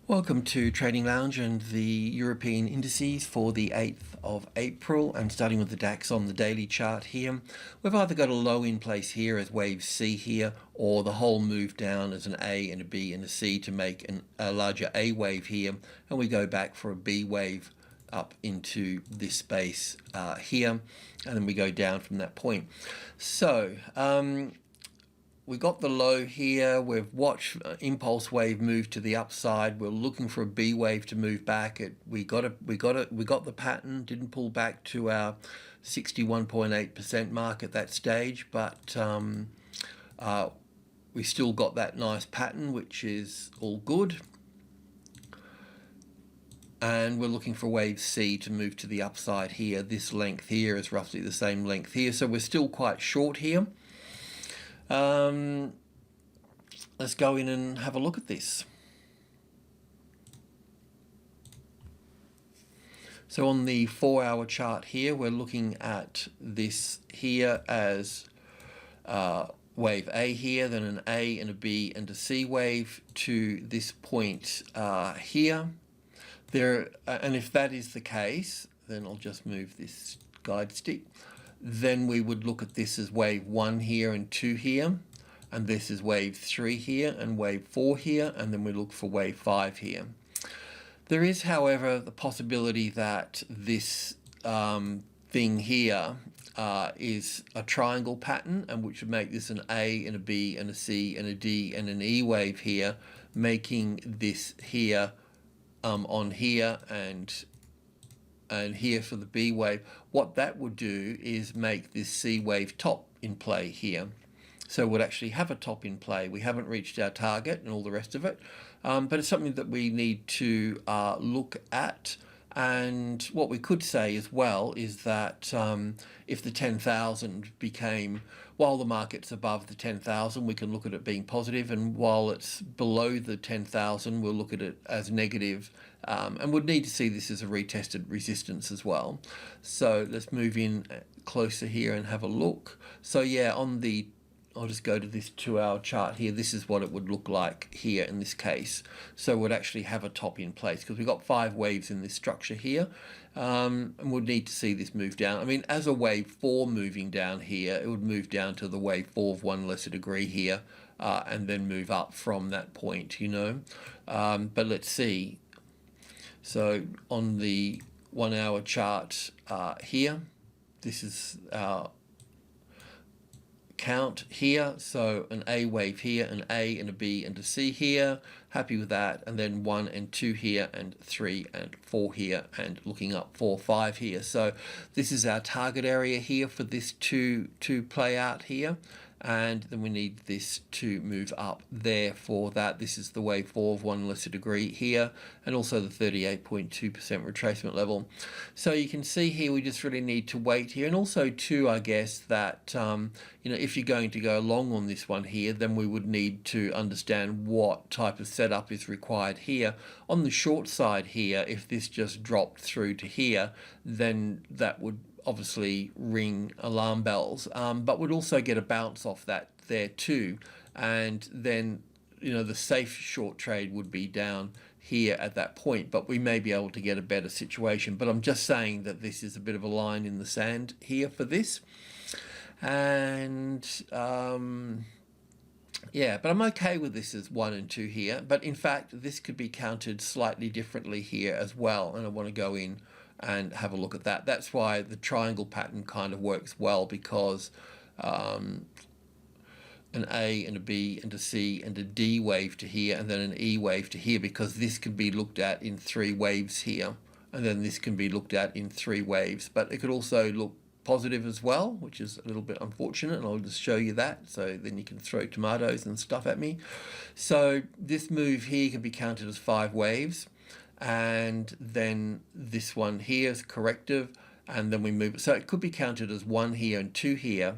Welcome to Trading Lounge and the European indices for the 8th of April, and starting with the DAX on the daily chart here. We've either got a low in place here as wave C here, or the whole move down as an A and a B and a C to make a larger A wave here, and we go back for a B wave up into this space here, and then we go down from that point. So we got the low here. We've watched impulse wave move to the upside. We're looking for a B wave to move back. We got the pattern. Didn't pull back to our 61.8% mark at that stage, but we still got that nice pattern, which is all good. And we're looking for wave C to move to the upside here. This length here is roughly the same length here, so we're still quite short here. Let's go in and have a look at this. So on the 4-hour chart here, we're looking at this here as wave A here, then an A and a B and a C wave to this point here. And if that is the case, then I'll just move this guide stick. Then we would look at this as wave 1 here and 2 here, and this is wave 3 here and wave 4 here, and then we look for wave 5 here. There is, however, the possibility that this thing here is a triangle pattern, and which would make this an A and a B and a C and a D and an E wave here, making this here on here and here for the B wave. What that would do is make this C wave top in play here. So we'd actually have a top in play. We haven't reached our target and all the rest of it, but it's something that we need to look at. And what we could say as well is that if the 10,000 became, while the market's above the 10,000, we can look at it being positive, and while it's below the 10,000, we'll look at it as negative, and would need to see this as a retested resistance as well. So let's move in closer here and have a look. So yeah, I'll just go to this 2-hour chart here. This is what it would look like here in this case. So we'd actually have a top in place because we've got 5 waves in this structure here, and we'd need to see this move down. I mean, as a wave 4 moving down here, it would move down to the wave 4 of 1 lesser degree here, and then move up from that point, you know. But let's see. So on the 1-hour chart here, this is our count here. So an A wave here, an A and a B and a C here, happy with that, and then 1 and 2 here, and 3 and 4 here, and looking up 4, 5 here. So this is our target area here for this to play out here, and then we need this to move up there for that. This is the wave 4 of 1 lesser degree here, and also the 38.2% retracement level. So you can see here we just really need to wait here, and also too, I guess that you know, if you're going to go long on this one here, then we would need to understand what type of setup is required here. On the short side here, if this just dropped through to here, then that would obviously ring alarm bells, but would also get a bounce off that there too, and then, you know, the safe short trade would be down here at that point, but we may be able to get a better situation. But I'm just saying that this is a bit of a line in the sand here for this, and yeah, but I'm okay with this as 1 and 2 here. But in fact, this could be counted slightly differently here as well, and I want to go in and have a look at that. That's why the triangle pattern kind of works well, because an A and a B and a C and a D wave to here, and then an E wave to here, because this can be looked at in 3 waves here, and then this can be looked at in 3 waves. But it could also look positive as well, which is a little bit unfortunate, and I'll just show you that, so then you can throw tomatoes and stuff at me. So this move here can be counted as 5 waves, and then this one here is corrective, and then we move it. So it could be counted as 1 here and 2 here,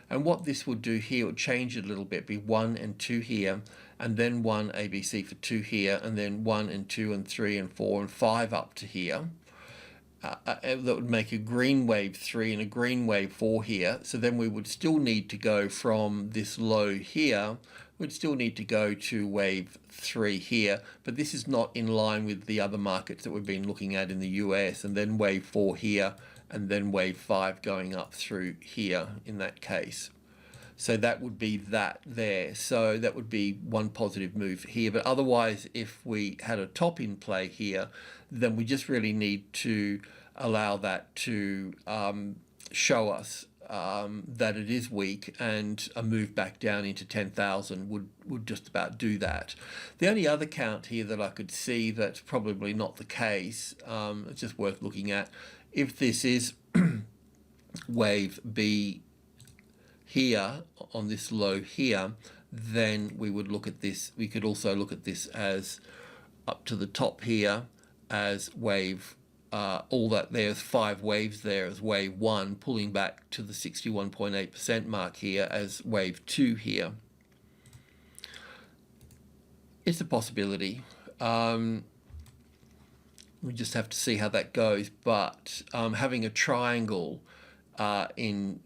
and what this would do here would change it a little bit, be 1 and 2 here, and then 1 ABC for 2 here, and then 1 and 2 and 3 and 4 and 5 up to here. that would make a green wave 3 and a green wave 4 here. So then we would still need to go from this low here, we'd still need to go to wave 3 here, but this is not in line with the other markets that we've been looking at in the US, and then wave 4 here, and then wave 5 going up through here in that case. So that would be that there. So that would be one positive move here. But otherwise, if we had a top in play here, then we just really need to allow that to show us that it is weak, and a move back down into 10,000 would just about do that. The only other count here that I could see that's probably not the case, it's just worth looking at, if this is wave B here on this low here, then we would look at this, we could also look at this as up to the top here as wave, all that, there's 5 waves there as wave 1, pulling back to the 61.8% mark here as wave 2 here. It's a possibility. We just have to see how that goes, but having a triangle in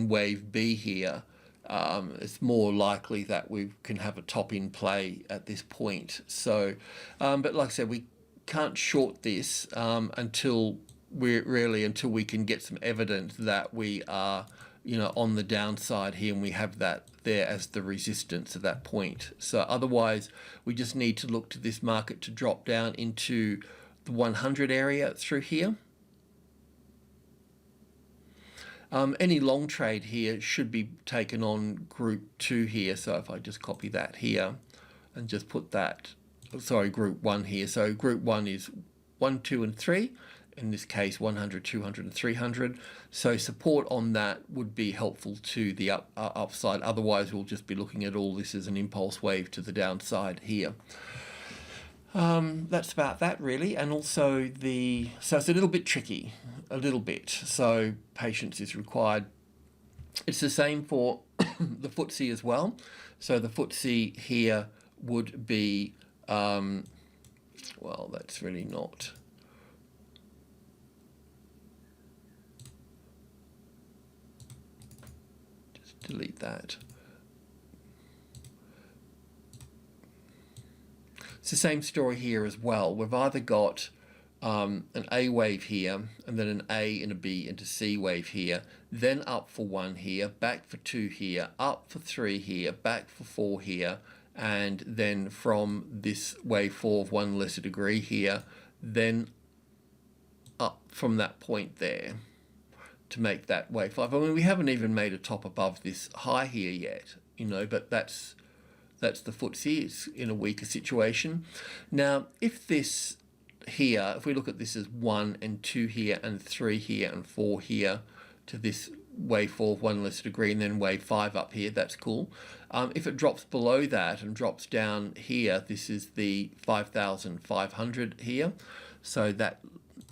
wave B here, it's more likely that we can have a top in play at this point. So, but like I said, we can't short this until we can get some evidence that we are, on the downside here, and we have that there as the resistance at that point. So otherwise, we just need to look to this market to drop down into the 100 area through here. Any long trade here should be taken on group 2 here. So if I just copy that here and just put that, sorry, group 1 here. So group 1 is 1, 2, and 3. In this case, 100, 200, and 300. So support on that would be helpful to the upside. Otherwise, we'll just be looking at all this as an impulse wave to the downside here. That's about that really, and also so it's a little bit tricky, a little bit, so patience is required. It's the same for the FTSE as well. So the FTSE here would be, well, that's really not, just delete that. It's the same story here as well. We've either got an A wave here, and then an A and a B and a C wave here, then up for 1 here, back for 2 here, up for 3 here, back for 4 here, and then from this wave 4 of 1 lesser degree here, then up from that point there to make that wave 5. I mean, we haven't even made a top above this high here yet, but that's the FTSE. It's in a weaker situation. Now, if this here, if we look at this as 1 and 2 here and 3 here and 4 here to this wave 4 of 1 lesser degree, and then wave 5 up here, that's cool. If it drops below that and drops down here, this is the 5,500 here. So that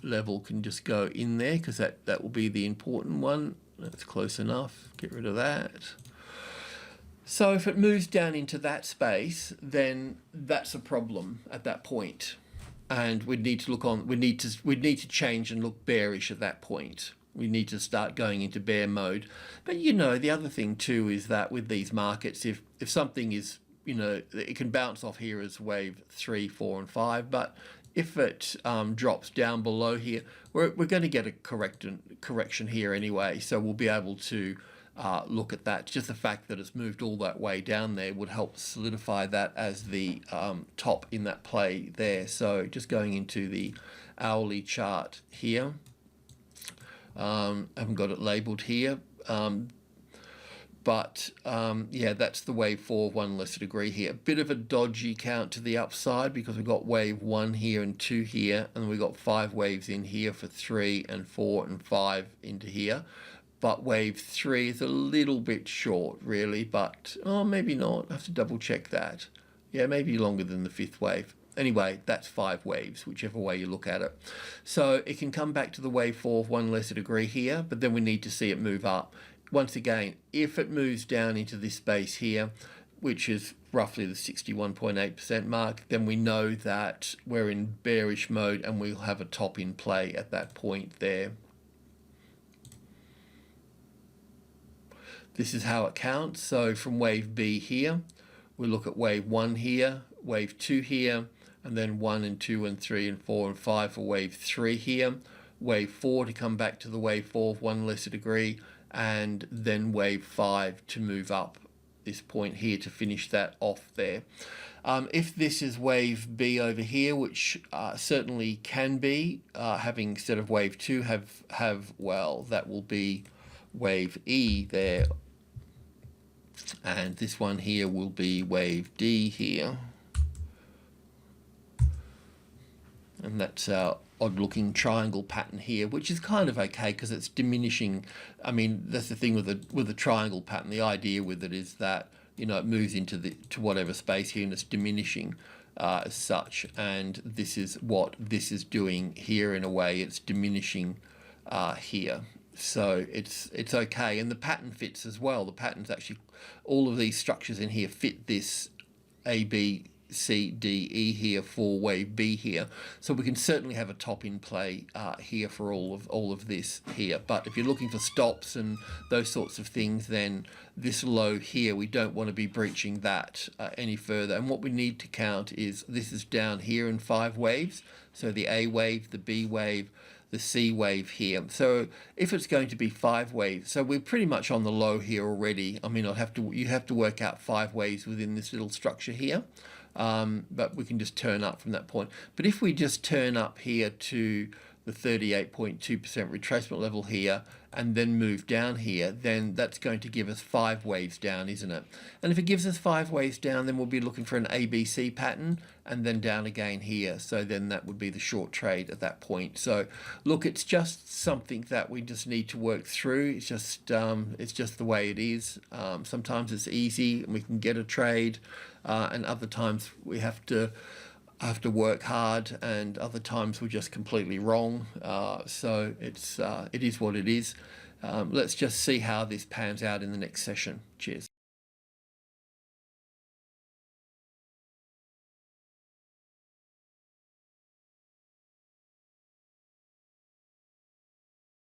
level can just go in there, because that will be the important one. That's close enough. Get rid of that. So if it moves down into that space, then that's a problem at that point, and we'd need to look on. We'd need to change and look bearish at that point. We need to start going into bear mode. But the other thing too is that with these markets, if something is, it can bounce off here as wave 3, 4, and 5, but if it drops down below here, we're going to get a correction here anyway. So we'll be able to look at that. Just the fact that it's moved all that way down there would help solidify that as the top in that play there. So just going into the hourly chart here. I haven't got it labeled here, but yeah, that's the wave 4 of 1 lesser degree here. A bit of a dodgy count to the upside, because we've got wave 1 here and 2 here, and we've got 5 waves in here for 3 and 4 and 5 into here. But wave 3 is a little bit short, really, but maybe not. I have to double check that. Yeah, maybe longer than the 5th wave. Anyway, that's 5 waves, whichever way you look at it. So it can come back to the wave 4 of 1 lesser degree here, but then we need to see it move up. Once again, if it moves down into this space here, which is roughly the 61.8% mark, then we know that we're in bearish mode and we'll have a top in play at that point there. This is how it counts. So from wave B here, we look at wave 1 here, wave 2 here, and then 1 and 2 and 3 and 4 and 5 for wave 3 here, wave 4 to come back to the wave 4 of 1 lesser degree, and then wave 5 to move up this point here to finish that off there. If this is wave B over here, which certainly can be, having instead of wave 2 well, that will be wave E there, and this one here will be wave D here, and that's our odd looking triangle pattern here, which is kind of okay because it's diminishing. I mean, that's the thing with the triangle pattern. The idea with it is that, you know, it moves into to whatever space here and it's diminishing as such, and this is what this is doing here. In a way, it's diminishing here, so it's okay, and the pattern fits as well. The patterns actually, all of these structures in here fit this A, B, C, D, E here for wave B here, so we can certainly have a top in play here for all of this here. But if you're looking for stops and those sorts of things, then this low here, we don't want to be breaching that any further. And what we need to count is this is down here in 5 waves, so the A wave, the B wave, the C wave here. So if it's going to be 5 waves, so we're pretty much on the low here already. I mean, you have to work out 5 waves within this little structure here. But we can just turn up from that point. But if we just turn up here to the 38.2% retracement level here and then move down here, then that's going to give us 5 waves down, isn't it? And if it gives us 5 waves down, then we'll be looking for an ABC pattern and then down again here. So then that would be the short trade at that point. So look, it's just something that we just need to work through. It's just the way it is. Sometimes it's easy and we can get a trade, and other times we have to work hard, and other times we're just completely wrong. So it is what it is. Let's just see how this pans out in the next session. Cheers.